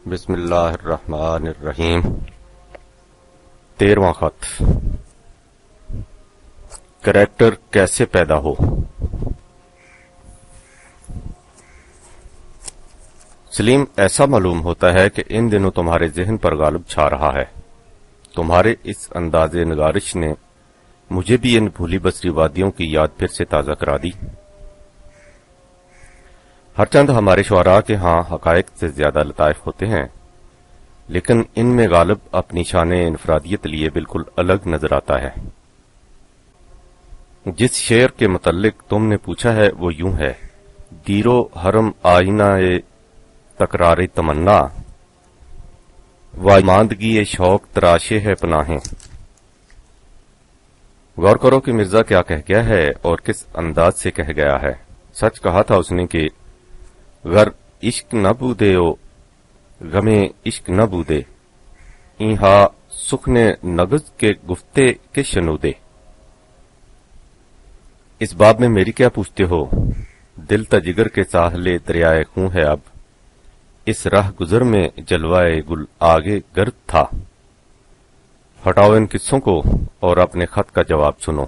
بسم اللہ الرحمن الرحیم 13واں خط کریکٹر کیسے پیدا ہو۔ سلیم، ایسا معلوم ہوتا ہے کہ ان دنوں تمہارے ذہن پر غالب چھا رہا ہے۔ تمہارے اس انداز نگارش نے مجھے بھی ان بھولی بسری وادیوں کی یاد پھر سے تازہ کرا دی۔ ہر چند ہمارے شعراء کے ہاں حقائق سے زیادہ لطائف ہوتے ہیں، لیکن ان میں غالب اپنی شان انفرادیت لیے بالکل الگ نظر آتا ہے۔ جس شعر کے متعلق تم نے پوچھا ہے وہ یوں ہے: دیرو حرم آئینہ تکرار تمنا، واماندگی شوق تراشے ہے پناہیں۔ غور کرو کہ مرزا کیا کہہ گیا ہے اور کس انداز سے کہہ گیا ہے۔ سچ کہا تھا اس نے کہ گر عشق نہ بودے او غمے عشق نہ بودے، اینہا سخن نغز کے گفتے کے شنودے۔ اس باب میں میری کیا پوچھتے ہو؟ دل تجگر کے ساحلے دریائے خون ہے اب، اس راہ گزر میں جلوائے گل آگے گرد تھا۔ ہٹاؤ ان قصوں کو اور اپنے خط کا جواب سنو۔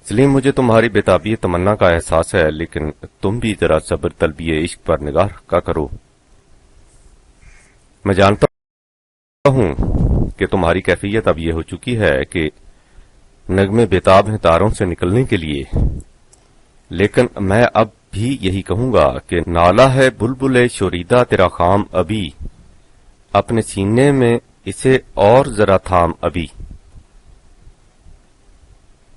سلیم، مجھے تمہاری بےتابی تمنا کا احساس ہے، لیکن تم بھی ذرا صبر طلبی عشق پر نگاہ کا کرو۔ میں جانتا ہوں کہ تمہاری کیفیت اب یہ ہو چکی ہے کہ نغمے بےتاب ہیں تاروں سے نکلنے کے لیے، لیکن میں اب بھی یہی کہوں گا کہ نالا ہے بلبل شوریدہ تیرا خام ابھی، اپنے سینے میں اسے اور ذرا تھام ابھی۔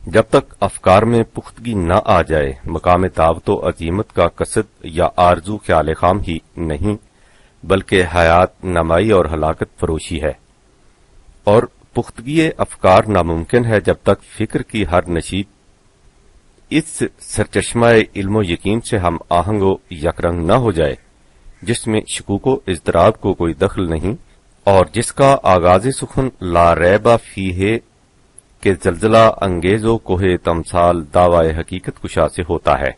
جب تک افکار میں پختگی نہ آ جائے، مقام دعوت و عظیمت کا قصد یا آرزو خیال خام ہی نہیں بلکہ حیات نمائی اور ہلاکت فروشی ہے، اور پختگی افکار ناممکن ہے جب تک فکر کی ہر نشیب اس سرچشمہ علم و یقین سے ہم آہنگ و یک رنگ نہ ہو جائے، جس میں شکوک و اضطراب کو کوئی دخل نہیں اور جس کا آغاز سخن لا ریبہ فیہ کہ زلزلہ انگیز و کوہ تمثال دعوی حقیقت کشا سے ہوتا ہے۔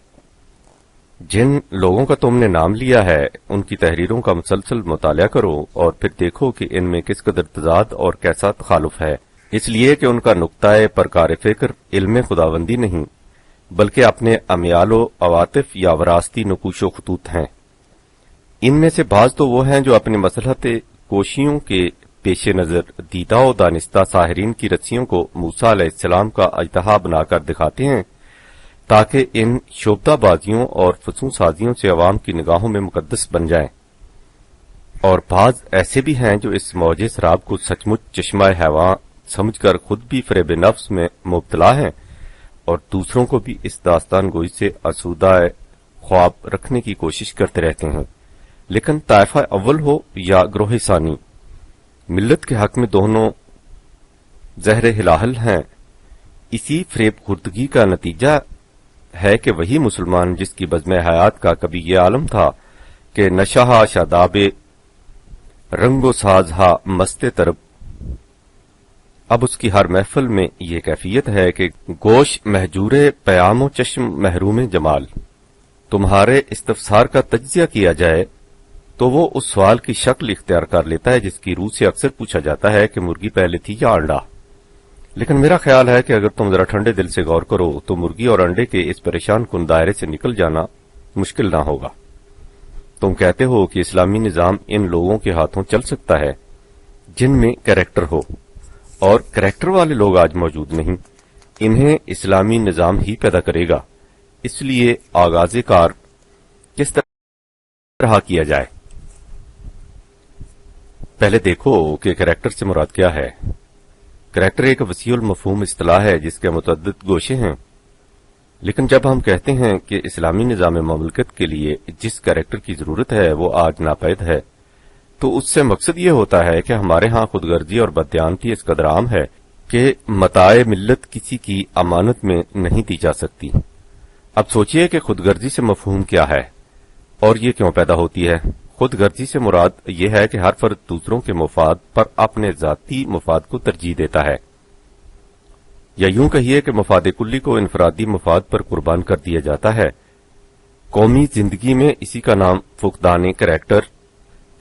جن لوگوں کا تم نے نام لیا ہے ان کی تحریروں کا مسلسل مطالعہ کرو اور پھر دیکھو کہ ان میں کس قدر تضاد اور کیسا تخالف ہے، اس لیے کہ ان کا نقطہ پرکار فکر علم خداوندی نہیں بلکہ اپنے امیال و عواطف یا وراثتی نقوش و خطوط ہیں۔ ان میں سے بعض تو وہ ہیں جو اپنے مصلحت کوشیوں کے پیش نظر دیدہ و دانستہ ساحرین کی رسیوں کو موسیٰ علیہ السلام کا اجتہا بنا کر دکھاتے ہیں تاکہ ان شعبدہ بازیوں اور فسوں سازیوں سے عوام کی نگاہوں میں مقدس بن جائیں، اور بعض ایسے بھی ہیں جو اس موج سراب کو سچ مچ چشمہ حیواں سمجھ کر خود بھی فریب نفس میں مبتلا ہیں اور دوسروں کو بھی اس داستان گوئی سے آسودہ خواب رکھنے کی کوشش کرتے رہتے ہیں۔ لیکن طائفہ اول ہو یا گروہ ثانی، ملت کے حق میں دونوں زہر ہلاہل ہیں۔ اسی فریب خوردگی کا نتیجہ ہے کہ وہی مسلمان جس کی بزم حیات کا کبھی یہ عالم تھا کہ نشہ شاداب رنگ و سازہا مست طرب، اب اس کی ہر محفل میں یہ کیفیت ہے کہ گوش محجور پیام و چشم محروم جمال۔ تمہارے استفسار کا تجزیہ کیا جائے تو وہ اس سوال کی شکل اختیار کر لیتا ہے جس کی روح سے اکثر پوچھا جاتا ہے کہ مرغی پہلے تھی یا انڈا۔ لیکن میرا خیال ہے کہ اگر تم ذرا ٹھنڈے دل سے غور کرو تو مرغی اور انڈے کے اس پریشان کن دائرے سے نکل جانا مشکل نہ ہوگا۔ تم کہتے ہو کہ اسلامی نظام ان لوگوں کے ہاتھوں چل سکتا ہے جن میں کریکٹر ہو، اور کریکٹر والے لوگ آج موجود نہیں، انہیں اسلامی نظام ہی پیدا کرے گا۔ اس لیے آغاز کار کس طرح کیا جائے؟ پہلے دیکھو کہ کریکٹر سے مراد کیا ہے۔ کریکٹر ایک وسیع المفہوم اصطلاح ہے جس کے متعدد گوشے ہیں، لیکن جب ہم کہتے ہیں کہ اسلامی نظام مملکت کے لیے جس کریکٹر کی ضرورت ہے وہ آج ناپید ہے، تو اس سے مقصد یہ ہوتا ہے کہ ہمارے ہاں خود غرضی اور بددیانتی اس قدر عام ہے کہ متاع ملت کسی کی امانت میں نہیں دی جا سکتی۔ اب سوچئے کہ خود غرضی سے مفہوم کیا ہے اور یہ کیوں پیدا ہوتی ہے۔ خود غرضی سے مراد یہ ہے کہ ہر فرد دوسروں کے مفاد پر اپنے ذاتی مفاد کو ترجیح دیتا ہے، یا یوں کہیے کہ مفاد کلی کو انفرادی مفاد پر قربان کر دیا جاتا ہے۔ قومی زندگی میں اسی کا نام فقدان کریکٹر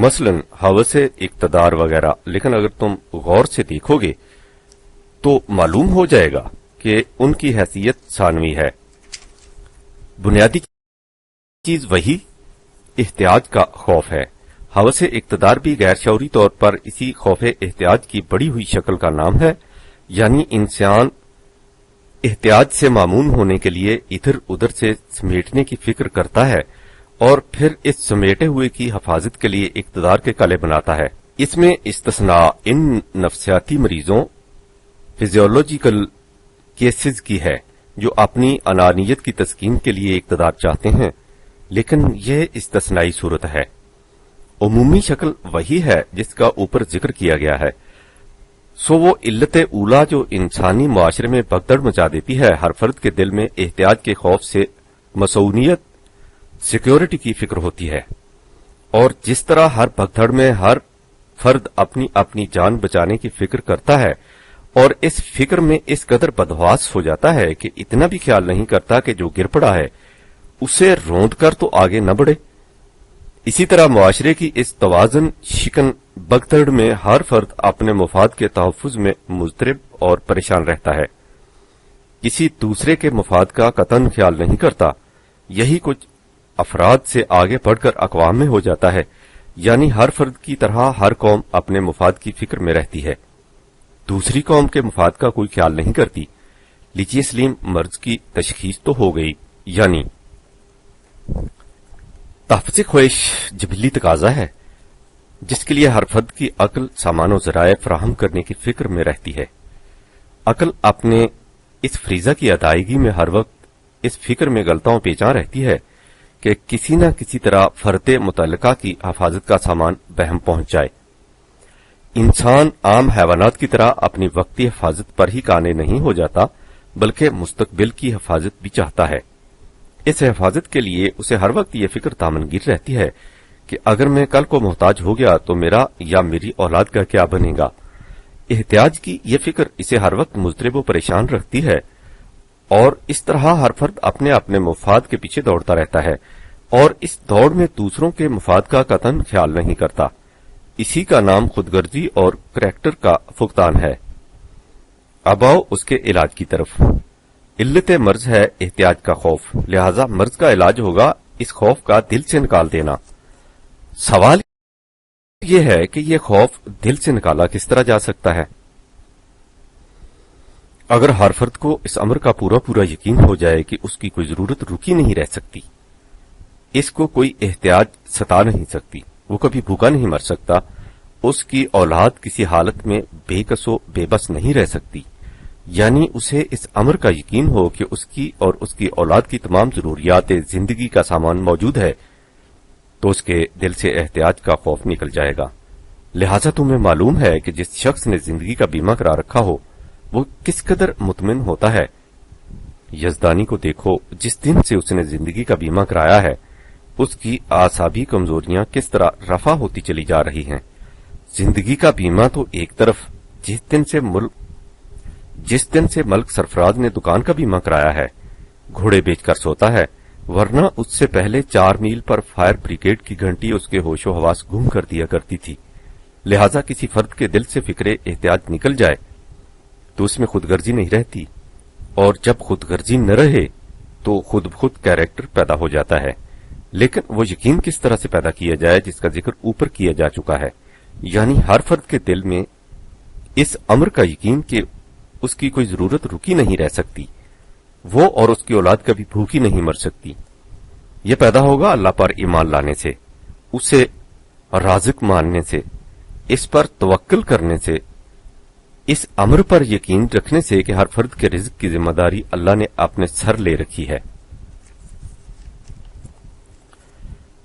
مثلاً حوث اقتدار وغیرہ، لیکن اگر تم غور سے دیکھو گے تو معلوم ہو جائے گا کہ ان کی حیثیت ثانوی ہے۔ بنیادی چیز وہی احتیاج کا خوف ہے۔ حوث اقتدار بھی غیر شعوری طور پر اسی خوف احتیاج کی بڑی ہوئی شکل کا نام ہے، یعنی انسان احتیاج سے مامون ہونے کے لیے ادھر ادھر سے سمیٹنے کی فکر کرتا ہے اور پھر اس سمیٹے ہوئے کی حفاظت کے لیے اقتدار کے کلے بناتا ہے۔ اس میں استثناء ان نفسیاتی مریضوں فزیولوجیکل کیسز کی ہے جو اپنی انانیت کی تسکین کے لیے اقتدار چاہتے ہیں، لیکن یہ استثنائی صورت ہے۔ عمومی شکل وہی ہے جس کا اوپر ذکر کیا گیا ہے۔ سو وہ علت اولا جو انسانی معاشرے میں بھگدڑ مچا دیتی ہے، ہر فرد کے دل میں احتیاج کے خوف سے مصونیت، سیکیورٹی کی فکر ہوتی ہے، اور جس طرح ہر بھگدڑ میں ہر فرد اپنی اپنی جان بچانے کی فکر کرتا ہے اور اس فکر میں اس قدر بدحواس ہو جاتا ہے کہ اتنا بھی خیال نہیں کرتا کہ جو گر پڑا ہے اسے روند کر تو آگے نہ بڑھے، اسی طرح معاشرے کی اس توازن شکن بگدڑ میں ہر فرد اپنے مفاد کے تحفظ میں مضطرب اور پریشان رہتا ہے، کسی دوسرے کے مفاد کا قطعاً خیال نہیں کرتا۔ یہی کچھ افراد سے آگے بڑھ کر اقوام میں ہو جاتا ہے، یعنی ہر فرد کی طرح ہر قوم اپنے مفاد کی فکر میں رہتی ہے، دوسری قوم کے مفاد کا کوئی خیال نہیں کرتی۔ لیجیے سلیم مرض کی تشخیص تو ہو گئی، یعنی تحفظ خواہش جبلی تقاضا ہے جس کے لیے ہر فرد کی عقل سامان و ذرائع فراہم کرنے کی فکر میں رہتی ہے۔ عقل اپنے اس فریضہ کی ادائیگی میں ہر وقت اس فکر میں غلطاں پیچاں رہتی ہے کہ کسی نہ کسی طرح فرد متعلقہ کی حفاظت کا سامان بہم پہنچ جائے۔ انسان عام حیوانات کی طرح اپنی وقتی حفاظت پر ہی قانع نہیں ہو جاتا، بلکہ مستقبل کی حفاظت بھی چاہتا ہے۔ اس حفاظت کے لیے اسے ہر وقت یہ فکر دامنگیر رہتی ہے کہ اگر میں کل کو محتاج ہو گیا تو میرا یا میری اولاد کا کیا بنے گا۔ احتیاج کی یہ فکر اسے ہر وقت مضطرب و پریشان رکھتی ہے، اور اس طرح ہر فرد اپنے اپنے مفاد کے پیچھے دوڑتا رہتا ہے اور اس دوڑ میں دوسروں کے مفاد کا قطعاً خیال نہیں کرتا۔ اسی کا نام خود غرضی اور کریکٹر کا فقدان ہے۔ اب آؤ اس کے علاج کی طرف۔ علت مرض ہے احتیاج کا خوف، لہذا مرض کا علاج ہوگا اس خوف کا دل سے نکال دینا۔ سوال یہ ہے کہ یہ خوف دل سے نکالا کس طرح جا سکتا ہے؟ اگر ہر فرد کو اس امر کا پورا پورا یقین ہو جائے کہ اس کی کوئی ضرورت رکی نہیں رہ سکتی، اس کو کوئی احتیاج ستا نہیں سکتی، وہ کبھی بھوکا نہیں مر سکتا، اس کی اولاد کسی حالت میں بے کس و بے بس نہیں رہ سکتی، یعنی اسے اس امر کا یقین ہو کہ اس کی اور اس کی اولاد کی تمام ضروریات زندگی کا سامان موجود ہے، تو اس کے دل سے احتیاج کا خوف نکل جائے گا۔ لہذا تمہیں معلوم ہے کہ جس شخص نے زندگی کا بیمہ کرا رکھا ہو وہ کس قدر مطمئن ہوتا ہے۔ یزدانی کو دیکھو، جس دن سے اس نے زندگی کا بیمہ کرایا ہے اس کی اعصابی کمزوریاں کس طرح رفع ہوتی چلی جا رہی ہیں۔ زندگی کا بیمہ تو ایک طرف، جس دن سے ملک سرفراز نے دکان کا بیمہ کرایا ہے گھوڑے بیچ کر سوتا ہے، ورنہ اس سے پہلے 4 میل پر فائر بریگیڈ کی گھنٹی اس کے ہوش و حواس گم کر دیا کرتی تھی۔ لہذا کسی فرد کے دل سے فکر احتیاج نکل جائے تو اس میں خود غرضی نہیں رہتی، اور جب خود غرضی نہ رہے تو خود بخود کیریکٹر پیدا ہو جاتا ہے۔ لیکن وہ یقین کس طرح سے پیدا کیا جائے جس کا ذکر اوپر کیا جا چکا ہے، یعنی ہر فرد کے دل میں اس امر کا یقین کہ اس کی کوئی ضرورت رکی نہیں رہ سکتی، وہ اور اس کی اولاد کبھی بھوکی نہیں مر سکتی۔ یہ پیدا ہوگا اللہ پر ایمان لانے سے، اسے رازق ماننے سے، اس پر توکل کرنے سے، اس امر پر یقین رکھنے سے کہ ہر فرد کے رزق کی ذمہ داری اللہ نے اپنے سر لے رکھی ہے۔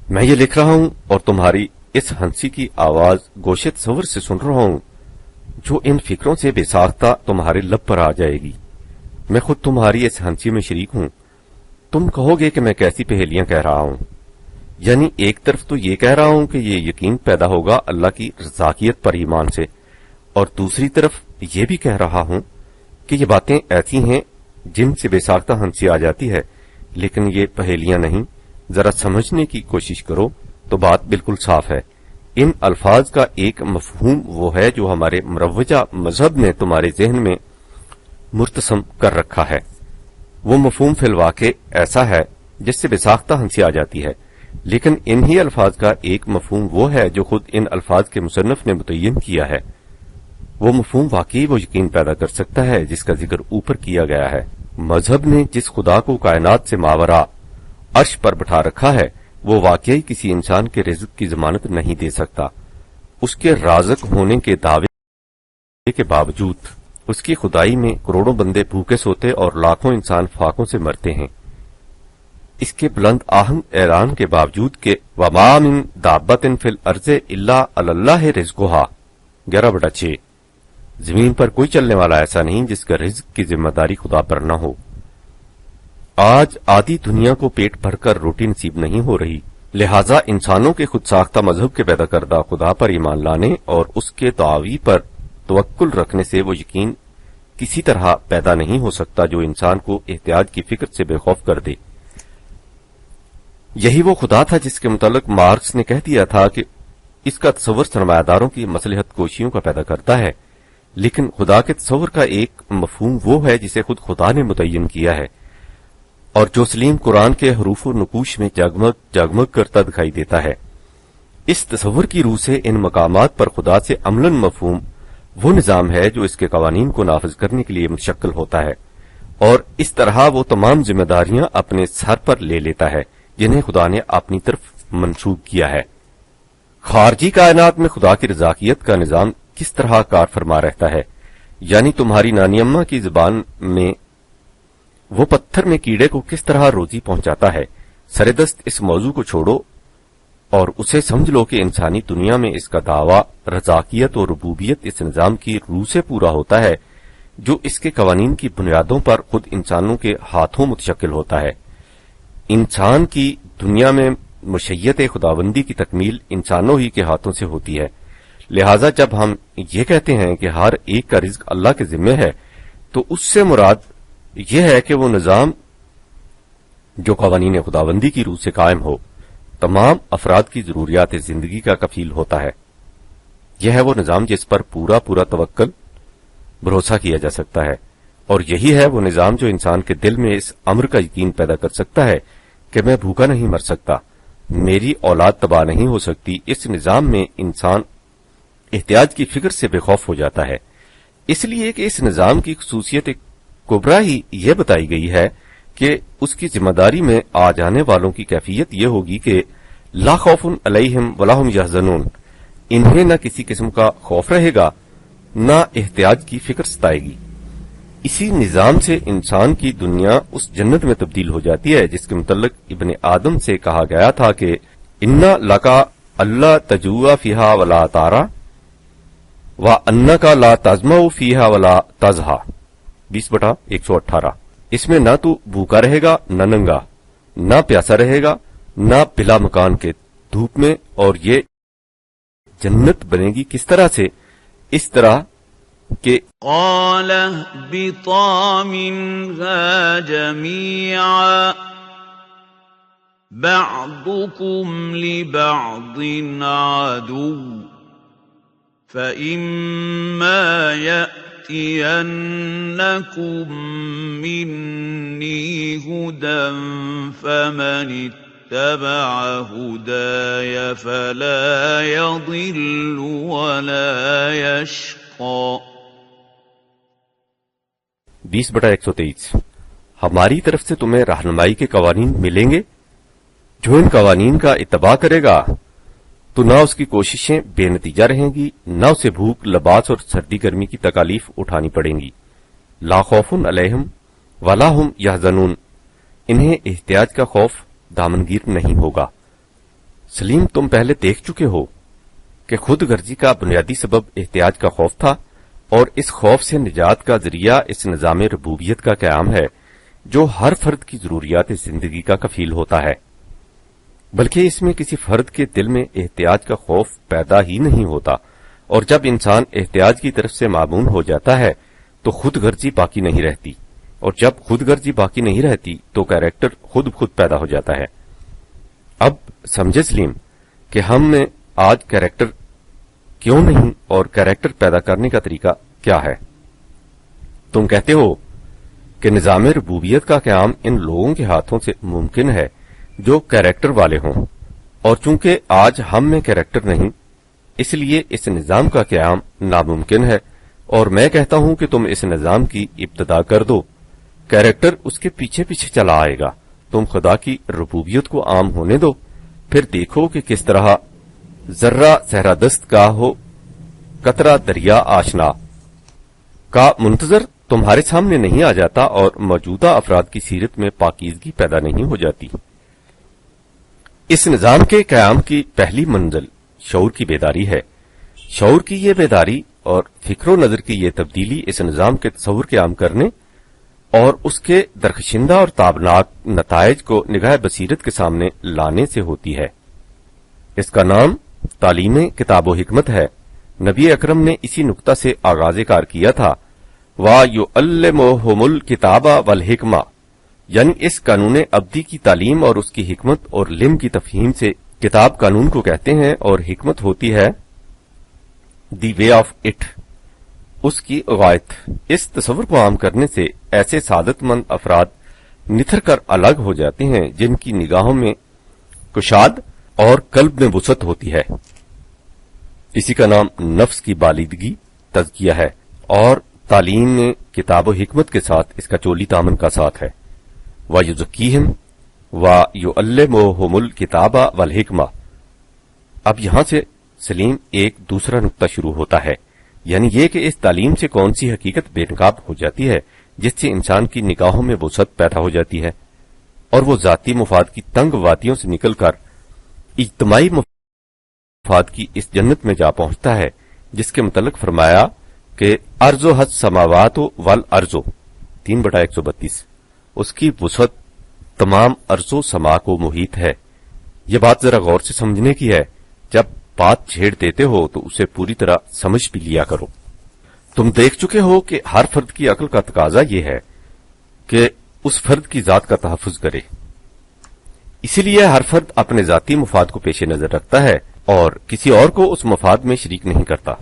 میں یہ لکھ رہا ہوں اور تمہاری اس ہنسی کی آواز گوشے تصور سے سن رہا ہوں جو ان فکروں سے بے ساختہ تمہارے لب پر آ جائے گی۔ میں خود تمہاری اس ہنسی میں شریک ہوں۔ تم کہو گے کہ میں کیسی پہیلیاں کہہ رہا ہوں، یعنی ایک طرف تو یہ کہہ رہا ہوں کہ یہ یقین پیدا ہوگا اللہ کی رضاکیت پر ایمان سے، اور دوسری طرف یہ بھی کہہ رہا ہوں کہ یہ باتیں ایسی ہیں جن سے بے ساختہ ہنسی آ جاتی ہے، لیکن یہ پہیلیاں نہیں۔ ذرا سمجھنے کی کوشش کرو تو بات بالکل صاف ہے۔ ان الفاظ کا ایک مفہوم وہ ہے جو ہمارے مروجہ مذہب نے تمہارے ذہن میں مرتسم کر رکھا ہے۔ وہ مفہوم فی الواقع ایسا ہے جس سے بساختہ ہنسی آ جاتی ہے، لیکن انہی الفاظ کا ایک مفہوم وہ ہے جو خود ان الفاظ کے مصنف نے متعین کیا ہے۔ وہ مفہوم واقعی وہ یقین پیدا کر سکتا ہے جس کا ذکر اوپر کیا گیا ہے۔ مذہب نے جس خدا کو کائنات سے ماورا عرش پر بٹھا رکھا ہے وہ واقعی کسی انسان کے رزق کی ضمانت نہیں دے سکتا۔ اس کے رازق ہونے کے دعوے کے باوجود اس کی خدائی میں کروڑوں بندے بھوکے سوتے اور لاکھوں انسان فاقوں سے مرتے ہیں۔ اس کے بلند آہنگ اعلان کے باوجود کہ وَمَا مِن دَابَّةٍ فِي الْأَرْضِ إِلَّا عَلَى اللَّهِ رِزْقُهَا 11/6 زمین پر کوئی چلنے والا ایسا نہیں جس کا رزق کی ذمہ داری خدا پر نہ ہو۔ آج آدھی دنیا کو پیٹ بھر کر روٹی نصیب نہیں ہو رہی، لہذا انسانوں کے خود ساختہ مذہب کے پیدا کردہ خدا پر ایمان لانے اور اس کے دعوی پر توکل رکھنے سے وہ یقین کسی طرح پیدا نہیں ہو سکتا جو انسان کو احتیاج کی فکر سے بے خوف کر دے۔ یہی وہ خدا تھا جس کے متعلق مارکس نے کہہ دیا تھا کہ اس کا تصور سرمایہ داروں کی مصلحت کوشیوں کا پیدا کرتا ہے، لیکن خدا کے تصور کا ایک مفہوم وہ ہے جسے خود خدا نے متعین کیا ہے اور جو سلیم قرآن کے حروف و نقوش میں جگمگ جگمگ کرتا دکھائی دیتا ہے۔ اس تصور کی روح سے ان مقامات پر خدا سے عملاً مفہوم وہ نظام ہے جو اس کے قوانین کو نافذ کرنے کے لیے متشکل ہوتا ہے، اور اس طرح وہ تمام ذمہ داریاں اپنے سر پر لے لیتا ہے جنہیں خدا نے اپنی طرف منسوب کیا ہے۔ خارجی کائنات میں خدا کی رضاکیت کا نظام کس طرح کار فرما رہتا ہے، یعنی تمہاری نانی اماں کی زبان میں وہ پتھر میں کیڑے کو کس طرح روزی پہنچاتا ہے۔ سردست اس موضوع کو چھوڑو اور اسے سمجھ لو کہ انسانی دنیا میں اس کا دعویٰ رضاکیت اور ربوبیت اس نظام کی روح سے پورا ہوتا ہے جو اس کے قوانین کی بنیادوں پر خود انسانوں کے ہاتھوں متشکل ہوتا ہے۔ انسان کی دنیا میں مشیت خداوندی کی تکمیل انسانوں ہی کے ہاتھوں سے ہوتی ہے، لہذا جب ہم یہ کہتے ہیں کہ ہر ایک کا رزق اللہ کے ذمہ ہے تو اس سے مراد یہ ہے کہ وہ نظام جو قوانین خداوندی کی روح سے قائم ہو تمام افراد کی ضروریات زندگی کا کفیل ہوتا ہے۔ یہ ہے وہ نظام جس پر پورا توکل بھروسہ کیا جا سکتا ہے، اور یہی ہے وہ نظام جو انسان کے دل میں اس امر کا یقین پیدا کر سکتا ہے کہ میں بھوکا نہیں مر سکتا، میری اولاد تباہ نہیں ہو سکتی۔ اس نظام میں انسان احتیاج کی فکر سے بے خوف ہو جاتا ہے، اس لیے کہ اس نظام کی خصوصیت کبریٰ ہی یہ بتائی گئی ہے کہ اس کی ذمہ داری میں آ جانے والوں کی کیفیت یہ ہوگی کہ لا خوف علیہم ولا ہم یحزنون، انہیں نہ کسی قسم کا خوف رہے گا نہ احتیاج کی فکر ستائے گی۔ اسی نظام سے انسان کی دنیا اس جنت میں تبدیل ہو جاتی ہے جس کے متعلق ابن آدم سے کہا گیا تھا کہ انا لکا اللہ تجوع فیہا ولا تارا وانکا لا تظمأ فیہا ولا تضحا 20/118۔ اس میں نہ تو بھوکا رہے گا نہ ننگا، نہ پیاسا رہے گا نہ بلا مکان کے دھوپ میں، اور یہ جنت بنے گی کس طرح سے؟ اس طرح کہ قال اهبطا منها جميعا بعضكم لبعض عدو فإما يأتينكم مني هدى فمن اتبع هداي فلا يضل ولا يشقى 20/123۔ ہماری طرف سے تمہیں رہنمائی کے قوانین ملیں گے، جو ان قوانین کا اتباع کرے گا تو نہ اس کی کوششیں بے نتیجہ رہیں گی، نہ اسے بھوک، لباس اور سردی گرمی کی تکالیف اٹھانی پڑیں گی۔ لا خوف علیہم ولا ہم یحزنون، انہیں احتیاج کا خوف دامنگیر نہیں ہوگا۔ سلیم، تم پہلے دیکھ چکے ہو کہ خود غرضی کا بنیادی سبب احتیاج کا خوف تھا، اور اس خوف سے نجات کا ذریعہ اس نظام ربوبیت کا قیام ہے جو ہر فرد کی ضروریات زندگی کا کفیل ہوتا ہے، بلکہ اس میں کسی فرد کے دل میں احتیاج کا خوف پیدا ہی نہیں ہوتا، اور جب انسان احتیاج کی طرف سے معمون ہو جاتا ہے تو خود غرضی باقی نہیں رہتی، اور جب خود غرضی باقی نہیں رہتی تو کیریکٹر خود پیدا ہو جاتا ہے۔ اب سمجھے سلیم کہ ہم نے آج کیریکٹر کیوں نہیں اور کیریکٹر پیدا کرنے کا طریقہ کیا ہے؟ تم کہتے ہو کہ نظام ربوبیت کا قیام ان لوگوں کے ہاتھوں سے ممکن ہے جو کیریکٹر والے ہوں، اور چونکہ آج ہم میں کیریکٹر نہیں، اس لیے اس نظام کا قیام ناممکن ہے، اور میں کہتا ہوں کہ تم اس نظام کی ابتدا کر دو، کیریکٹر اس کے پیچھے پیچھے چلا آئے گا، تم خدا کی ربوبیت کو عام ہونے دو، پھر دیکھو کہ کس طرح ذرہ صحرا دست کا ہو قطرہ دریا آشنا کا منتظر تمہارے سامنے نہیں آ جاتا اور موجودہ افراد کی سیرت میں پاکیزگی پیدا نہیں ہو جاتی۔ اس نظام کے قیام کی پہلی منزل شعور کی بیداری ہے۔ شعور کی یہ بیداری اور فکر و نظر کی یہ تبدیلی اس نظام کے تصور قیام کرنے اور اس کے درخشندہ اور تابناک نتائج کو نگاہ بصیرت کے سامنے لانے سے ہوتی ہے۔ اس کا نام تعلیم کتاب و حکمت ہے۔ نبی اکرم نے اسی نقطہ سے آغاز کار کیا تھا، وَيُعَلِّمُهُمُ الْكِتَابَ وَالْحِكْمَةَ، یعنی اس قانون ابدی کی تعلیم اور اس کی حکمت اور علم کی تفہیم سے کتاب قانون کو کہتے ہیں اور حکمت ہوتی ہے دی وے آف اٹ، اس کی غایت۔ اس تصور کو عام کرنے سے ایسے سعادت مند افراد نتھر کر الگ ہو جاتے ہیں جن کی نگاہوں میں کشاد اور قلب میں وسعت ہوتی ہے۔ اسی کا نام نفس کی بالیدگی تزکیہ ہے، اور تعلیم میں کتاب و حکمت کے ساتھ اس کا چولی دامن کا ساتھ ہے۔ وَيُزَكِّيهِمْ وَيُعَلِّمُهُمُ الْكِتَابَ وَالْحِكْمَةَ۔ اب یہاں سے سلیم ایک دوسرا نقطہ شروع ہوتا ہے، یعنی یہ کہ اس تعلیم سے کون سی حقیقت بے نقاب ہو جاتی ہے جس سے انسان کی نگاہوں میں وسعت پیدا ہو جاتی ہے، اور وہ ذاتی مفاد کی تنگ وادیوں سے نکل کر اجتماعی مفاد کی اس جنت میں جا پہنچتا ہے جس کے متعلق فرمایا کہ ارض و حد سماوات والارض 3/132، اس کی وسعت تمام ارض و سما کو محیط ہے۔ یہ بات ذرا غور سے سمجھنے کی ہے، جب بات چھیڑ دیتے ہو تو اسے پوری طرح سمجھ بھی لیا کرو۔ تم دیکھ چکے ہو کہ ہر فرد کی عقل کا تقاضا یہ ہے کہ اس فرد کی ذات کا تحفظ کرے، اسی لیے ہر فرد اپنے ذاتی مفاد کو پیش نظر رکھتا ہے اور کسی اور کو اس مفاد میں شریک نہیں کرتا۔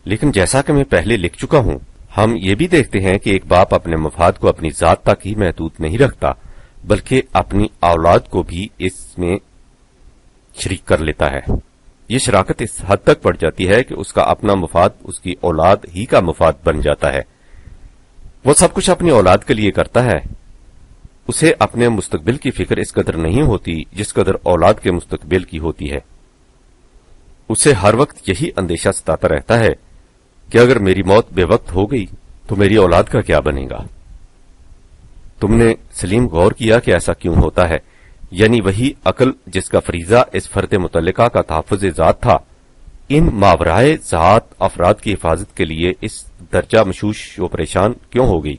لیکن جیسا کہ میں پہلے لکھ چکا ہوں، ہم یہ بھی دیکھتے ہیں کہ ایک باپ اپنے مفاد کو اپنی ذات تک ہی محدود نہیں رکھتا بلکہ اپنی اولاد کو بھی اس میں شریک کر لیتا ہے۔ یہ شراکت اس حد تک بڑھ جاتی ہے کہ اس کا اپنا مفاد اس کی اولاد ہی کا مفاد بن جاتا ہے۔ وہ سب کچھ اپنی اولاد کے لیے کرتا ہے، اسے اپنے مستقبل کی فکر اس قدر نہیں ہوتی جس قدر اولاد کے مستقبل کی ہوتی ہے۔ اسے ہر وقت یہی اندیشہ ستاتا رہتا ہے کہ اگر میری موت بے وقت ہو گئی تو میری اولاد کا کیا بنے گا۔ تم نے سلیم غور کیا کہ ایسا کیوں ہوتا ہے؟ یعنی وہی عقل جس کا فریضہ اس فرد متعلقہ کا تحفظ ذات تھا، ان ماورائے ذات افراد کی حفاظت کے لیے اس درجہ مشوش و پریشان کیوں ہو گئی؟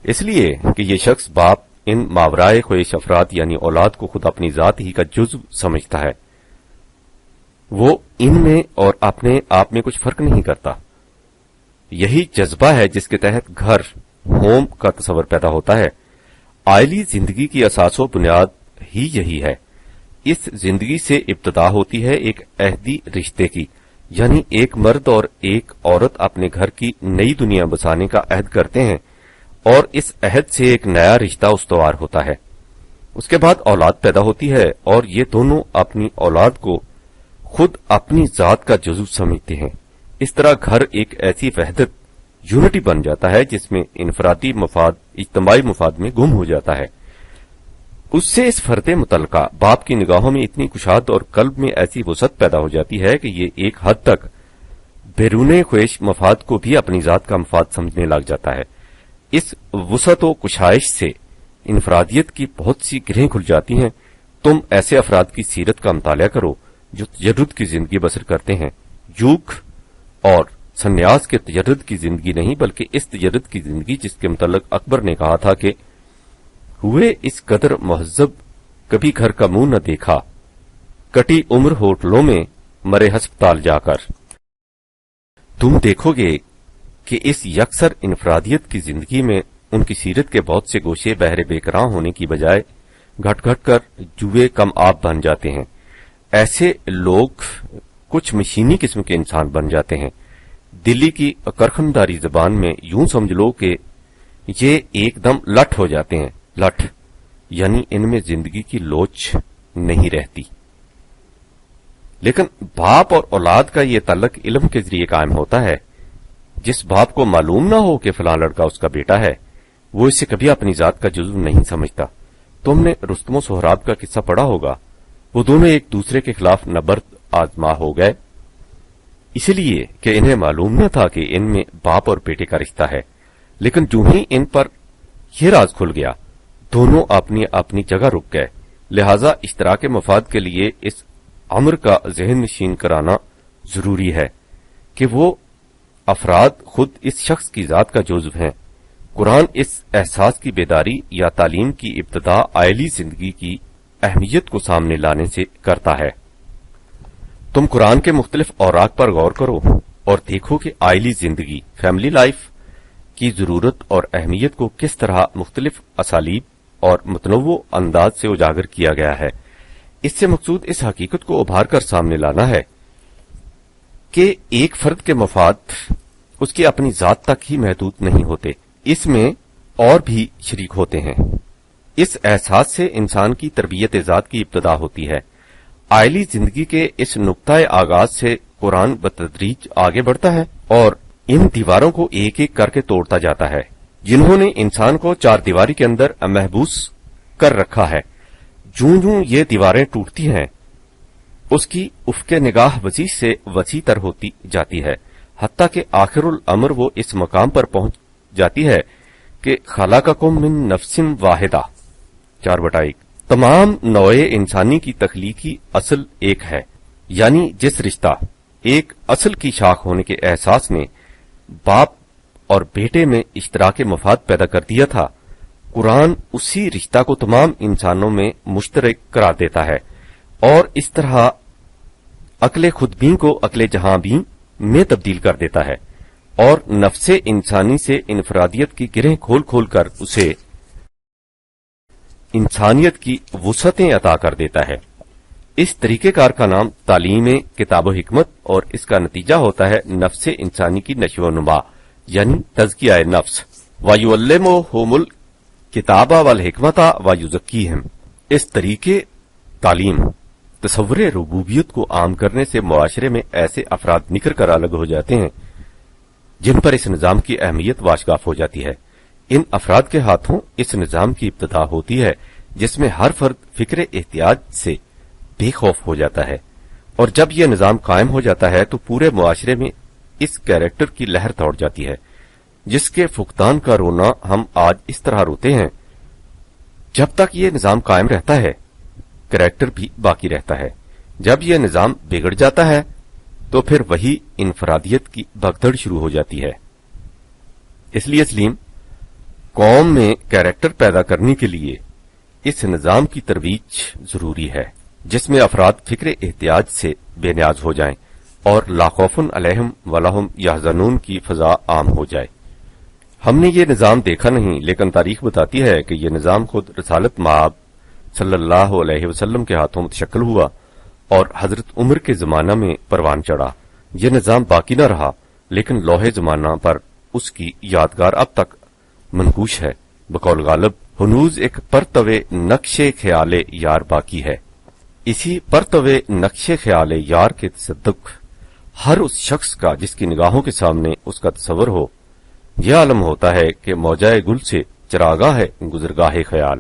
اس لیے کہ یہ شخص باپ ان ماورائے خواہش افراد یعنی اولاد کو خود اپنی ذات ہی کا جزو سمجھتا ہے، وہ ان میں اور اپنے آپ میں کچھ فرق نہیں کرتا۔ یہی جذبہ ہے جس کے تحت گھر ہوم کا تصور پیدا ہوتا ہے۔ آئلی زندگی کی اساس و بنیاد ہی یہی ہے۔ اس زندگی سے ابتدا ہوتی ہے ایک عہدی رشتے کی، یعنی ایک مرد اور ایک عورت اپنے گھر کی نئی دنیا بسانے کا عہد کرتے ہیں اور اس عہد سے ایک نیا رشتہ استوار ہوتا ہے۔ اس کے بعد اولاد پیدا ہوتی ہے اور یہ دونوں اپنی اولاد کو خود اپنی ذات کا جزو سمجھتے ہیں۔ اس طرح گھر ایک ایسی وحدت یونٹی بن جاتا ہے جس میں انفرادی مفاد اجتماعی مفاد میں گم ہو جاتا ہے۔ اس سے اس فرد متعلقہ باپ کی نگاہوں میں اتنی کشاد اور قلب میں ایسی وسعت پیدا ہو جاتی ہے کہ یہ ایک حد تک بیرون خواہش مفاد کو بھی اپنی ذات کا مفاد سمجھنے لگ جاتا ہے۔ اس وسعت و کشائش سے انفرادیت کی بہت سی گرہیں کھل جاتی ہیں۔ تم ایسے افراد کی سیرت کا مطالعہ کرو جو تجرد کی زندگی بسر کرتے ہیں، یوگ اور سنیاس کے تجرد کی زندگی نہیں بلکہ اس تجرد کی زندگی جس کے متعلق اکبر نے کہا تھا کہ ہوئے اس قدر مہذب کبھی گھر کا منہ نہ دیکھا، کٹی عمر ہوٹلوں میں مرے ہسپتال جا کر۔ تم دیکھو گے کہ اس یکسر انفرادیت کی زندگی میں ان کی سیرت کے بہت سے گوشے بہرے بے قرار ہونے کی بجائے گھٹ گھٹ کر جوئے کم آب بن جاتے ہیں۔ ایسے لوگ کچھ مشینی قسم کے انسان بن جاتے ہیں. دلی کی کرخنداری زبان میں یوں سمجھ لو کہ یہ ایک دم لٹ ہو جاتے ہیں. لٹ یعنی ان میں زندگی کی لوچ نہیں رہتی. لیکن باپ اور اولاد کا یہ تعلق علم کے ذریعے قائم ہوتا ہے. جس باپ کو معلوم نہ ہو کہ فلاں لڑکا اس کا بیٹا ہے، وہ اسے کبھی اپنی ذات کا جزو نہیں سمجھتا. تم نے رستم و سہراب کا قصہ پڑھا ہوگا. وہ دونوں ایک دوسرے کے خلاف نبرد آزما ہو گئے، اس لیے کہ انہیں معلوم نہ تھا کہ ان میں باپ اور بیٹے کا رشتہ ہے. لیکن جو ہی ان پر یہ راز کھل گیا، دونوں اپنی اپنی جگہ رک گئے. لہذا اشتراک مفاد کے لیے اس امر کا ذہن نشین کرانا ضروری ہے کہ وہ افراد خود اس شخص کی ذات کا جزو ہیں. قرآن اس احساس کی بیداری یا تعلیم کی ابتدا عائلی زندگی کی اہمیت کو سامنے لانے سے کرتا ہے. تم قرآن کے مختلف اوراق پر غور کرو اور دیکھو کہ عائلی زندگی، فیملی لائف کی ضرورت اور اہمیت کو کس طرح مختلف اسالیب اور متنوع انداز سے اجاگر کیا گیا ہے. اس سے مقصود اس حقیقت کو ابھار کر سامنے لانا ہے کہ ایک فرد کے مفاد اس کی اپنی ذات تک ہی محدود نہیں ہوتے، اس میں اور بھی شریک ہوتے ہیں. اس احساس سے انسان کی تربیت ذات کی ابتدا ہوتی ہے. عائلی زندگی کے اس نقطۂ آغاز سے قرآن بتدریج آگے بڑھتا ہے اور ان دیواروں کو ایک ایک کر کے توڑتا جاتا ہے جنہوں نے انسان کو چار دیواری کے اندر محبوس کر رکھا ہے. جوں جوں یہ دیواریں ٹوٹتی ہیں اس کی افق نگاہ وسیع سے وسیع تر ہوتی جاتی ہے، حتیٰ کہ آخر الامر وہ اس مقام پر پہنچ جاتی ہے کہ خلقکم من نفس واحدہ 4/1. تمام نوع انسانی کی تخلیقی اصل ایک ہے. یعنی جس رشتہ ایک اصل کی شاخ ہونے کے احساس نے باپ اور بیٹے میں اشتراک مفاد پیدا کر دیا تھا، قرآن اسی رشتہ کو تمام انسانوں میں مشترک قرار دیتا ہے اور اس طرح عقل خود بین کو عقل جہاں بین میں تبدیل کر دیتا ہے اور نفس انسانی سے انفرادیت کی گرہیں کھول کھول کر اسے انسانیت کی وسعتیں عطا کر دیتا ہے. اس طریقہ کار کا نام تعلیم کتاب و حکمت اور اس کا نتیجہ ہوتا ہے نفس انسانی کی نشو و نما یعنی تزکیہ نفس. وَيُعَلِّمُهُمُ الْكِتَابَ وَالْحِکْمَةَ وَيُزَکِّیہم. اس طریقے تعلیم تصور ربوبیت کو عام کرنے سے معاشرے میں ایسے افراد نکھر کر الگ ہو جاتے ہیں جن پر اس نظام کی اہمیت واشگاف ہو جاتی ہے. ان افراد کے ہاتھوں اس نظام کی ابتدا ہوتی ہے جس میں ہر فرد فکر احتیاج سے بے خوف ہو جاتا ہے، اور جب یہ نظام قائم ہو جاتا ہے تو پورے معاشرے میں اس کیریکٹر کی لہر دوڑ جاتی ہے جس کے فقدان کا رونا ہم آج اس طرح روتے ہیں. جب تک یہ نظام قائم رہتا ہے کیریکٹر بھی باقی رہتا ہے. جب یہ نظام بگڑ جاتا ہے تو پھر وہی انفرادیت کی بھگدڑ شروع ہو جاتی ہے. اس لیے سلیم قوم میں کیریکٹر پیدا کرنے کے لیے اس نظام کی ترویج ضروری ہے جس میں افراد فکر احتیاج سے بے نیاز ہو جائیں اور لا خوف علیہم ولا ہم یحزنون کی فضا عام ہو جائے. ہم نے یہ نظام دیکھا نہیں، لیکن تاریخ بتاتی ہے کہ یہ نظام خود رسالت مآب صلی اللہ علیہ وسلم کے ہاتھوں متشکل ہوا اور حضرت عمر کے زمانہ میں پروان چڑھا. یہ نظام باقی نہ رہا لیکن لوح زمانہ پر اس کی یادگار اب تک منقوش ہے. بقول غالب ہنوز ایک پرتوے نقش خیال یار باقی ہے. اسی پرتوے نقش خیال یار کے تصدق ہر اس شخص کا جس کی نگاہوں کے سامنے اس کا تصور ہو یہ عالم ہوتا ہے کہ موجۂ گل سے چراغاہ ہے گزرگاہ خیال.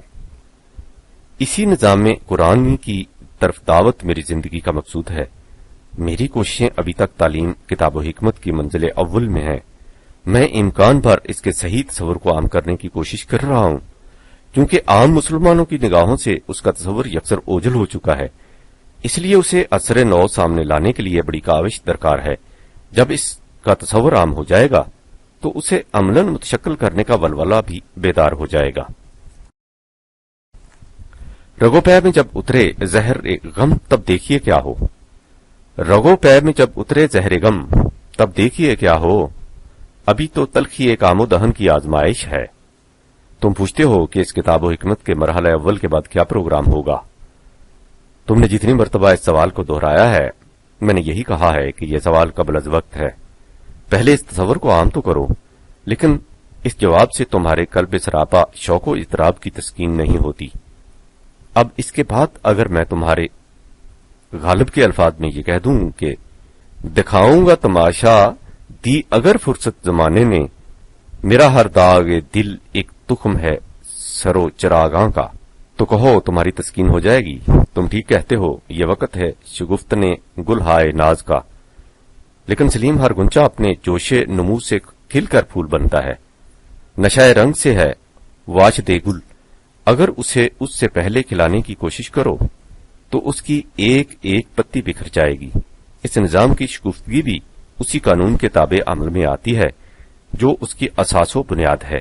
اسی نظام میں قرآن کی طرف دعوت میری زندگی کا مقصود ہے. میری کوششیں ابھی تک تعلیم کتاب و حکمت کی منزل اول میں ہیں. میں امکان پر اس کے صحیح تصور کو عام کرنے کی کوشش کر رہا ہوں کیونکہ عام مسلمانوں کی نگاہوں سے اس کا تصور یکسر اوجھل ہو چکا ہے. اس لیے اسے عصر نو سامنے لانے کے لیے بڑی کاوش درکار ہے. جب اس کا تصور عام ہو جائے گا تو اسے عملاً متشکل کرنے کا ولولہ بھی بیدار ہو جائے گا. رگو پے میں جب اترے زہر غم تب دیکھیے کیا ہو. رگو پے میں جب اترے زہر غم تب دیکھیے کیا ہو. ابھی تو تلخی ایک آم و دہن کی آزمائش ہے. تم پوچھتے ہو کہ اس کتاب و حکمت کے مرحلہ اول کے بعد کیا پروگرام ہوگا. تم نے جتنی مرتبہ اس سوال کو دہرایا ہے میں نے یہی کہا ہے کہ یہ سوال قبل از وقت ہے. پہلے اس تصور کو عام تو کرو. لیکن اس جواب سے تمہارے قلب سراپا شوق و اضطراب کی تسکین نہیں ہوتی. اب اس کے بعد اگر میں تمہارے غالب کے الفاظ میں یہ کہہ دوں کہ دکھاؤں گا تماشا دی اگر فرصت زمانے نے، میرا ہر داغ دل ایک تخم ہے سرو چراغاں کا، تو کہو تمہاری تسکین ہو جائے گی. تم ٹھیک کہتے ہو، یہ وقت ہے شگفتن گل ہائے ناز کا. لیکن سلیم، ہر گنچا اپنے جوش نمو سے کھل کر پھول بنتا ہے. نشہ رنگ سے ہے واش دے گل، اگر اسے اس سے پہلے کھلانے کی کوشش کرو تو اس کی ایک ایک پتی بکھر جائے گی. اس نظام کی شگفتگی بھی اسی قانون کے تابع عمل میں آتی ہے جو اس کی اساس و بنیاد ہے.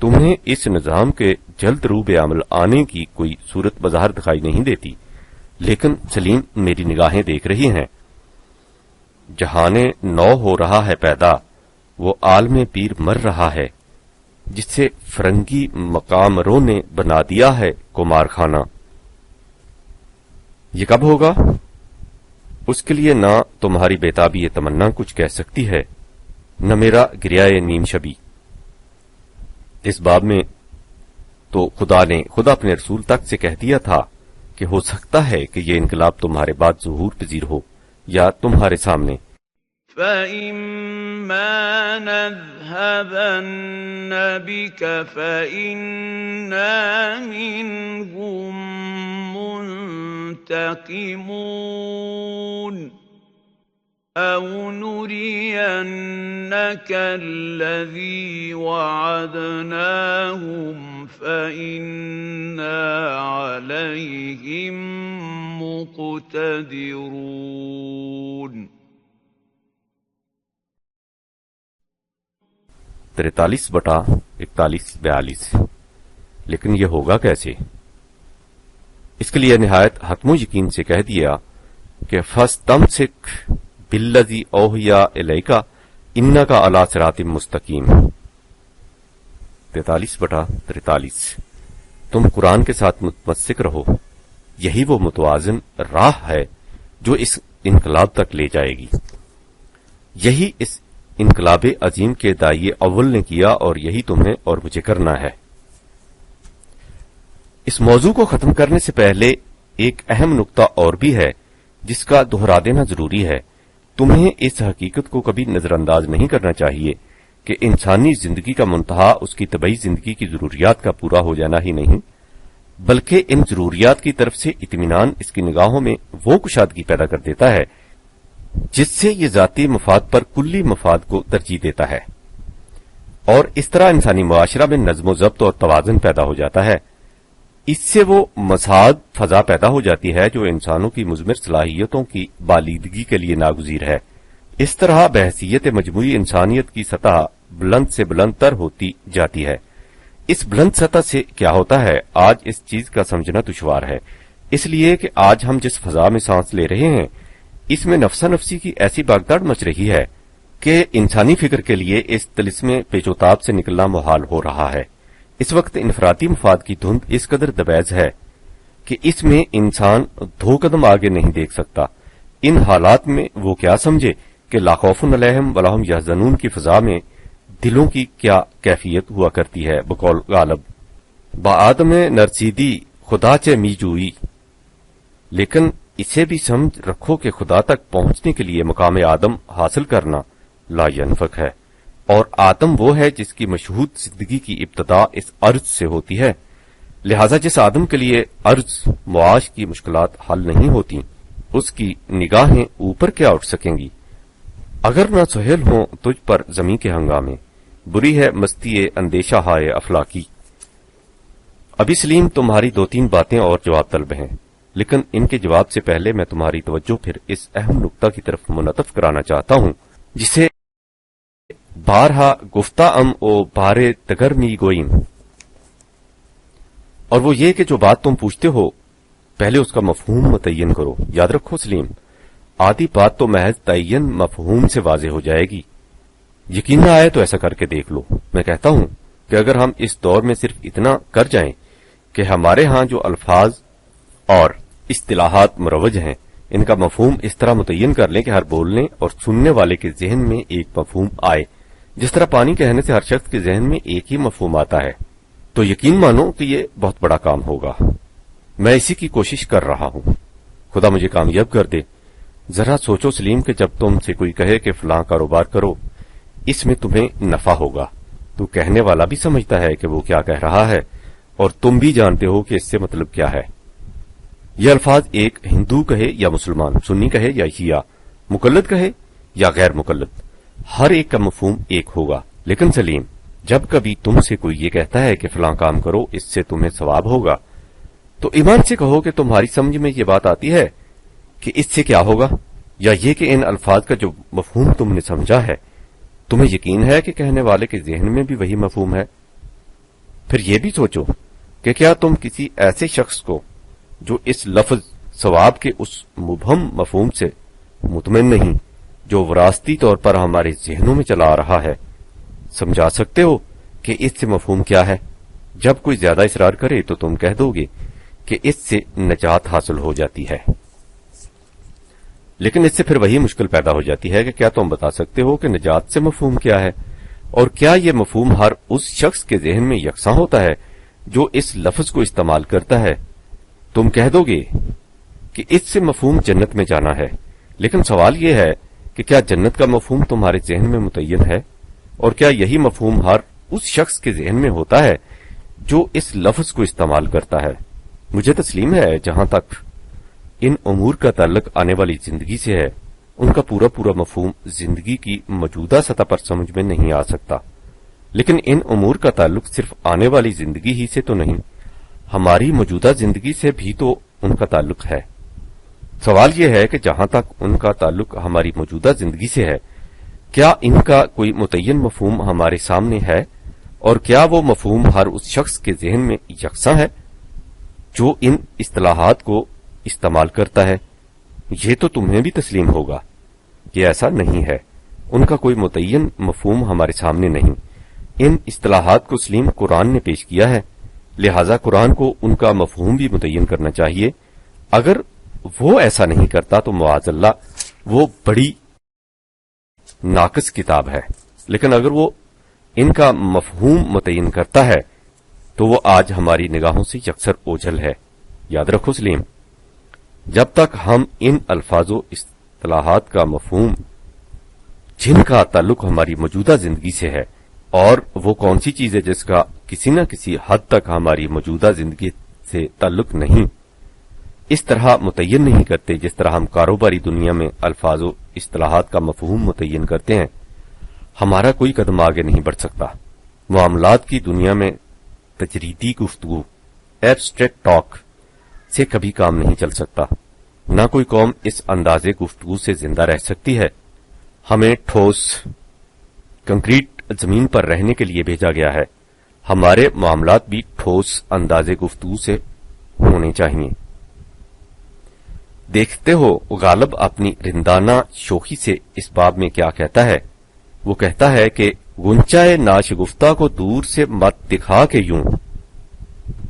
تمہیں اس نظام کے جلد روب عمل آنے کی کوئی صورت بظاہر دکھائی نہیں دیتی، لیکن سلیم میری نگاہیں دیکھ رہی ہیں. جہان نو ہو رہا ہے پیدا، وہ عالم پیر مر رہا ہے، جس سے فرنگی مقامروں نے بنا دیا ہے کمار خانہ. یہ کب ہوگا؟ اس کے لیے نہ تمہاری بیتابی تمنا کچھ کہہ سکتی ہے، نہ میرا گریائے نیم شبی. اس باب میں تو خدا اپنے رسول تک سے کہہ دیا تھا کہ ہو سکتا ہے کہ یہ انقلاب تمہارے بعد ظہور پذیر ہو یا تمہارے سامنے. فَإِمَّا نَذْهَبَنَّ بِكَ فَإِنَّا مِنْهُمْ مُنْتَقِمُونَ أَوْ نُرِيَنَّكَ الَّذِي وَعَدْنَاهُمْ فَإِنَّا عَلَيْهِمْ مُقْتَدِرُونَ. 43/41-42. لیکن یہ ہوگا کیسے؟ اس کے لیے نہایت حتم و یقین سے کہہ دیا کہ فَاسْتَمْسِكْ بِالَّذِي أَوْحِيَ إِلَيْكَ إِنَّكَ عَلَى صِرَاطٍ مُسْتَقِيمٍ. 43/43. تم قرآن کے ساتھ متمسک رہو، یہی وہ متوازن راہ ہے جو اس انقلاب تک لے جائے گی. یہی اس انقلاب عظیم کے داعی اول نے کیا اور یہی تمہیں اور مجھے کرنا ہے. اس موضوع کو ختم کرنے سے پہلے ایک اہم نقطہ اور بھی ہے جس کا دہرا دینا ضروری ہے. تمہیں اس حقیقت کو کبھی نظر انداز نہیں کرنا چاہیے کہ انسانی زندگی کا منتہا اس کی طبعی زندگی کی ضروریات کا پورا ہو جانا ہی نہیں، بلکہ ان ضروریات کی طرف سے اطمینان اس کی نگاہوں میں وہ کشادگی پیدا کر دیتا ہے جس سے یہ ذاتی مفاد پر کلی مفاد کو ترجیح دیتا ہے، اور اس طرح انسانی معاشرہ میں نظم و ضبط اور توازن پیدا ہو جاتا ہے. اس سے وہ مساعد فضا پیدا ہو جاتی ہے جو انسانوں کی مضمر صلاحیتوں کی بالیدگی کے لیے ناگزیر ہے. اس طرح بحیثیت مجموعی انسانیت کی سطح بلند سے بلند تر ہوتی جاتی ہے. اس بلند سطح سے کیا ہوتا ہے آج اس چیز کا سمجھنا دشوار ہے، اس لیے کہ آج ہم جس فضا میں سانس لے رہے ہیں اس میں نفسا نفسی کی ایسی باغداڑ مچ رہی ہے کہ انسانی فکر کے لیے اس طلسم پیچ و تاب سے نکلنا محال ہو رہا ہے. اس وقت انفرادی مفاد کی دھند اس قدر دبیز ہے کہ اس میں انسان 2 قدم آگے نہیں دیکھ سکتا. ان حالات میں وہ کیا سمجھے کہ لا خوف علیہم ولا هم یحزنون کی فضا میں دلوں کی کیا کیفیت ہوا کرتی ہے. بقول غالب با آدم نرسیدی خدا چے می جوئی. لیکن اسے بھی سمجھ رکھو کہ خدا تک پہنچنے کے لیے مقام آدم حاصل کرنا لا ینفق ہے، اور آدم وہ ہے جس کی مشہود زندگی کی ابتدا اس ارض سے ہوتی ہے. لہذا جس آدم کے لیے ارض معاش کی مشکلات حل نہیں ہوتی اس کی نگاہیں اوپر کیا اٹھ سکیں گی؟ اگر نہ سہیل ہوں تجھ پر زمین کے ہنگامے، بری ہے مستی اندیشہ ہائے افلاکی. ابھی سلیم تمہاری 2-3 باتیں اور جواب طلب ہیں، لیکن ان کے جواب سے پہلے میں تمہاری توجہ پھر اس اہم نقطہ کی طرف منعطف کرانا چاہتا ہوں جسے بارہا گفتہ او بارے تگر می گوئیم، اور وہ یہ کہ جو بات تم پوچھتے ہو پہلے اس کا مفہوم متعین کرو. یاد رکھو سلیم، آدھی بات تو محض تعین مفہوم سے واضح ہو جائے گی. یقین نہ آئے تو ایسا کر کے دیکھ لو. میں کہتا ہوں کہ اگر ہم اس دور میں صرف اتنا کر جائیں کہ ہمارے ہاں جو الفاظ اور اصطلاحات مروج ہیں، ان کا مفہوم اس طرح متعین کر لیں کہ ہر بولنے اور سننے والے کے ذہن میں ایک مفہوم آئے، جس طرح پانی کہنے سے ہر شخص کے ذہن میں ایک ہی مفہوم آتا ہے، تو یقین مانو کہ یہ بہت بڑا کام ہوگا۔ میں اسی کی کوشش کر رہا ہوں، خدا مجھے کامیاب کر دے۔ ذرا سوچو سلیم کہ جب تم سے کوئی کہے کہ فلاں کاروبار کرو، اس میں تمہیں نفع ہوگا، تو کہنے والا بھی سمجھتا ہے کہ وہ کیا کہہ رہا ہے، اور تم بھی جانتے ہو کہ اس سے مطلب کیا ہے۔ یہ الفاظ ایک ہندو کہے یا مسلمان، سنی کہے یا شیعہ، مقلد کہے یا غیر مقلد، ہر ایک کا مفہوم ایک ہوگا۔ لیکن سلیم، جب کبھی تم سے کوئی یہ کہتا ہے کہ فلاں کام کرو، اس سے تمہیں ثواب ہوگا، تو ایمان سے کہو کہ تمہاری سمجھ میں یہ بات آتی ہے کہ اس سے کیا ہوگا، یا یہ کہ ان الفاظ کا جو مفہوم تم نے سمجھا ہے، تمہیں یقین ہے کہ کہنے والے کے ذہن میں بھی وہی مفہوم ہے؟ پھر یہ بھی سوچو کہ کیا تم کسی ایسے شخص کو جو اس لفظ ثواب کے اس مبہم مفہوم سے مطمئن نہیں، جو وراثتی طور پر ہمارے ذہنوں میں چلا آ رہا ہے، سمجھا سکتے ہو کہ اس سے مفہوم کیا ہے؟ جب کوئی زیادہ اصرار کرے تو تم کہہ دو گے کہ اس سے نجات حاصل ہو جاتی ہے، لیکن اس سے پھر وہی مشکل پیدا ہو جاتی ہے کہ کیا تم بتا سکتے ہو کہ نجات سے مفہوم کیا ہے، اور کیا یہ مفہوم ہر اس شخص کے ذہن میں یکساں ہوتا ہے جو اس لفظ کو استعمال کرتا ہے؟ تم کہہ دو گے کہ اس سے مفہوم جنت میں جانا ہے، لیکن سوال یہ ہے کہ کیا جنت کا مفہوم تمہارے ذہن میں متعین ہے، اور کیا یہی مفہوم ہر اس شخص کے ذہن میں ہوتا ہے جو اس لفظ کو استعمال کرتا ہے؟ مجھے تسلیم ہے جہاں تک ان امور کا تعلق آنے والی زندگی سے ہے، ان کا پورا پورا مفہوم زندگی کی موجودہ سطح پر سمجھ میں نہیں آ سکتا، لیکن ان امور کا تعلق صرف آنے والی زندگی ہی سے تو نہیں، ہماری موجودہ زندگی سے بھی تو ان کا تعلق ہے۔ سوال یہ ہے کہ جہاں تک ان کا تعلق ہماری موجودہ زندگی سے ہے، کیا ان کا کوئی متعین مفہوم ہمارے سامنے ہے، اور کیا وہ مفہوم ہر اس شخص کے ذہن میں یکساں ہے جو ان اصطلاحات کو استعمال کرتا ہے؟ یہ تو تمہیں بھی تسلیم ہوگا کہ ایسا نہیں ہے، ان کا کوئی متعین مفہوم ہمارے سامنے نہیں۔ ان اصطلاحات کو سلیم قرآن نے پیش کیا ہے، لہذا قرآن کو ان کا مفہوم بھی متعین کرنا چاہیے۔ اگر وہ ایسا نہیں کرتا تو معاذ اللہ وہ بڑی ناقص کتاب ہے، لیکن اگر وہ ان کا مفہوم متعین کرتا ہے تو وہ آج ہماری نگاہوں سے یکسر اوجھل ہے۔ یاد رکھو سلیم، جب تک ہم ان الفاظ و اصطلاحات کا مفہوم جن کا تعلق ہماری موجودہ زندگی سے ہے، اور وہ کون سی چیز ہے جس کا کسی نہ کسی حد تک ہماری موجودہ زندگی سے تعلق نہیں، اس طرح متعین نہیں کرتے جس طرح ہم کاروباری دنیا میں الفاظ و اصطلاحات کا مفہوم متعین کرتے ہیں، ہمارا کوئی قدم آگے نہیں بڑھ سکتا۔ معاملات کی دنیا میں تجریدی گفتگو، ایبسٹریکٹ ٹاک سے کبھی کام نہیں چل سکتا، نہ کوئی قوم اس انداز گفتگو سے زندہ رہ سکتی ہے۔ ہمیں ٹھوس کنکریٹ زمین پر رہنے کے لیے بھیجا گیا ہے، ہمارے معاملات بھی ٹھوس انداز گفتگو سے ہونے چاہیے۔ دیکھتے ہو غالب اپنی رندانہ شوخی سے اس باب میں کیا کہتا ہے؟ وہ کہتا ہے کہ گنچائے ناشگفتہ کو دور سے مت دکھا کے یوں،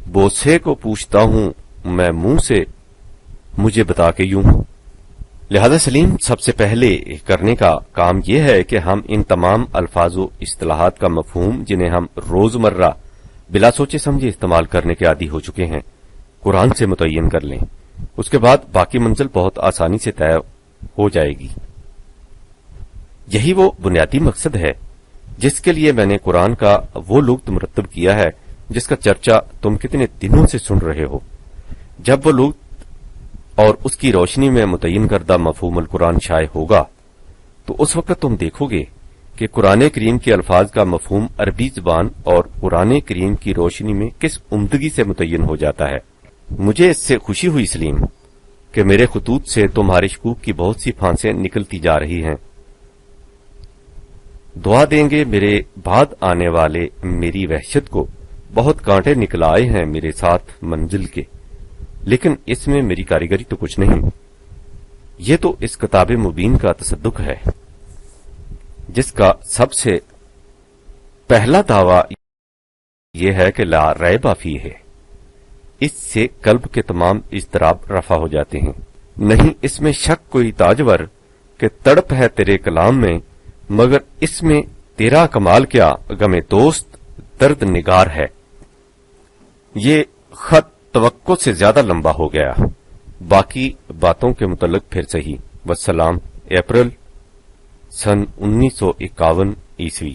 بوسے کو پوچھتا ہوں میں منہ سے مجھے بتا کے یوں۔ لہذا سلیم، سب سے پہلے کرنے کا کام یہ ہے کہ ہم ان تمام الفاظ و اصطلاحات کا مفہوم جنہیں ہم روزمرہ بلا سوچے سمجھے استعمال کرنے کے عادی ہو چکے ہیں، قرآن سے متعین کر لیں۔ اس کے بعد باقی منزل بہت آسانی سے طے ہو جائے گی۔ یہی وہ بنیادی مقصد ہے جس کے لیے میں نے قرآن کا وہ لغت مرتب کیا ہے جس کا چرچا تم کتنے دنوں سے سن رہے ہو۔ جب وہ لغت اور اس کی روشنی میں متعین کردہ مفہوم القرآن شائع ہوگا تو اس وقت تم دیکھو گے کہ قرآن کریم کے الفاظ کا مفہوم عربی زبان اور قرآن کریم کی روشنی میں کس عمدگی سے متعین ہو جاتا ہے۔ مجھے اس سے خوشی ہوئی سلیم کہ میرے خطوط سے تمہارے شکوک کی بہت سی پھانسیں نکلتی جا رہی ہیں۔ دعا دیں گے میرے بعد آنے والے میری وحشت کو بہت کانٹے نکل آئے ہیں میرے ساتھ منزل کے، لیکن اس میں میری کاریگری تو کچھ نہیں۔ یہ تو اس کتاب مبین کا تصدق ہے جس کا سب سے پہلا دعویٰ یہ ہے کہ لا ریب فیہ ہے، اس سے قلب کے تمام اضطراب رفع ہو جاتے ہیں۔ نہیں اس میں شک کوئی تاجور کہ تڑپ ہے تیرے کلام میں، مگر اس میں تیرا کمال کیا غم دوست درد نگار ہے۔ یہ خط توقع سے زیادہ لمبا ہو گیا، باقی باتوں کے متعلق پھر صحیح۔ والسلام، اپریل سن 1951 عیسوی۔